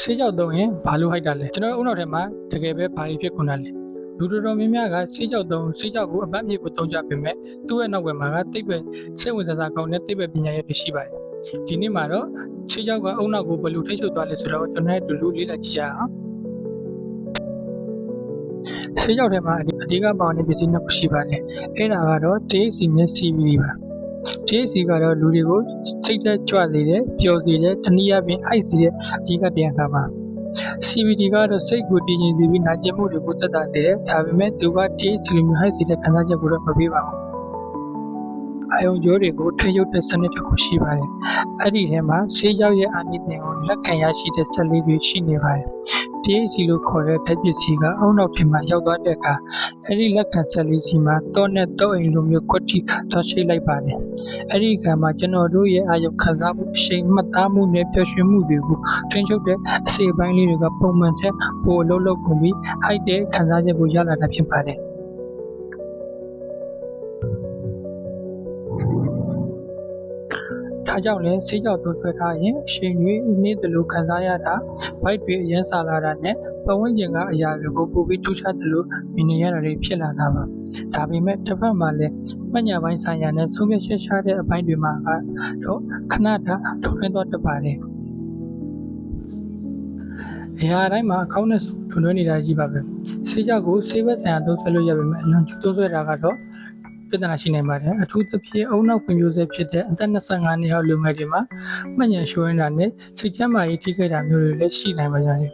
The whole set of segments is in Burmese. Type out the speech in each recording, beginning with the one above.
ဆေးကြောက်သုံးရင်ဘာလို့ဟိုက်တာလဲကျွန်တော်ဦးနောက်ထဲမှာတကယ်ပဲဘာတွေဖြစ်ကုန်တာလဲလူတော်တော်များများကဆေးကြောက်သုံးဆေးကြောက်ကိုအပတ်မြေကိုသုံးကြပေမဲ့သူ့ရဲ့နောက်ွယ်မှာကတိတ်ပဲစိတ်ဝင်စားကောင်းတဲ့တိတ်ပဲပညာရည်ရှိပါတယ်ဒီနေ့မှာတော့ဆေးကြောက်ကအုံနောက်ကိုဘယ်လိုထိချုပ်သွားလဲဆိုတော့ကျွန်တော်တို့လူလေးလာကြည့်ရအောင်ဆေးကြောက်ထဲမှာအဓိကပေါင်းတဲ့ပစ္စည်းနှစ်ခုရှိပါတယ်အဲ့ဒါကတော့ THC နဲ့ CBD ပါTHC ကတော့လူတွေကိုစိတ်သက်ကြွစေတယ်ပျော်စေတယ်တနည်းအားဖြင့်အိုက်စေတဲ့အဓိကတရားခံပါ CBD ကတော့စိတ်ကိုတည်ငြိမ်စေပြီးနာကျင်မှုတွေကိုသက်သာစေတယ်ဒါပေမဲ့သူက THC လိုမျိုးဟိုက်စေတဲ့ခံစားချက်ကိုတော့မပေးပါဘူးအာယုံကြောတွေကိုထိရုပ်တဲ့စနစ်တစ်ခုရှိပါတယ်အဲ့ဒီထဲမှာဆေးကြောက်ရဲ့အာနိသင်ကိုလက်ခံရရှိတဲ့ဆက်လေးတွေရှိနေပါတယ်THC လို့ခေါ်တဲ့ဓာတ်ပစ္စည်းကအုံနောက်ထဲမှာရောက်သွားတဲ့အခါအဲ့ဒီလက်ခံဆက်လေးစီမှာတော့နဲ့တော့အိမ်လိုမျိုးကွက်တီသွားရှိလိုက်ပါတယ်အဲ့ဒီကမှာကျွန်တော်တို့ရဲ့အာယုံခံစားမှုအရှိန်မှတ်သားမှုနဲ့ပျော်ရွှင်မှုတွေကိုထိန်းချုပ်တဲ့အစိပ်ပိုင်းလေးတွေကပုံမှန်တဲ့ပိုအလုံးလုံးပုံပြီးဟိုက်တဲ့ခံစားချက်ကိုရလာတာဖြစ်ပါတယ်ဒါကြောင့်လည်းဆေးကြောက်သုံးဆွဲထားရင်အရှိန်တွေနေ့တလို့ခံစားရတာဘိုက်တွေအရန်စာလာတာနဲ့ပတ်ဝန်းကျင်ကအရာတွေကိုပိုပြီးထူးခြားတယ်လို့မြင်နေရတာတွေဖြစ်လာတာပါဒါပေမဲ့တစ်ဖက်မှာလည်းပညာပိုင်းဆိုင်ရာနဲ့ဆုံးဖြတ်ချက်ရှားတဲ့အပိုင်းတွေမှာကတော့ခဏတာထုတ်ထွင်းသွားတတ်ပါတယ်အရာတိုင်းမှာအကောင်းနဲ့ထွန်းထွန်းနေတာကြီးပါပဲဆေးကြောက်ကိုဆေးဘက်ဆိုင်ရာသုံးဆွဲလို့ရပေမဲ့အလွန်ကျူးသုံးဆွဲတာကတော့ပြဿနာရှိနိုင်ပါတယ်အထူးသဖြင့်အုံနောက်ဖွံ့ဖြိုးဆဲဖြစ်တဲ့အသက်25နှစ်အောက်လူငယ်တွေမှာမှတ်ဉာဏ်လျှော့ရင်းတာနဲ့စိတ်ကျန်းမာရေးထိခိုက်တာမျိုးတွေလည်းရှိနိုင်ပါကြတယ်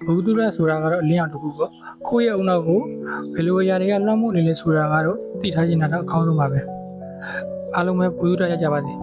ဘုဒ္ဓရဆိုတာကတော့အလင်းအောင်တစ်ခုပေါ့ကိုယ့်ရဲ့အုံနောက်ကိုဘယ်လိုအရာတွေကလွှမ်းမိုးနေလဲဆိုတာကတော့သိထားခြင်းတော့အကောင်းဆုံးပါပဲအားလုံးပဲဘုဒ္ဓရရကြပါစေ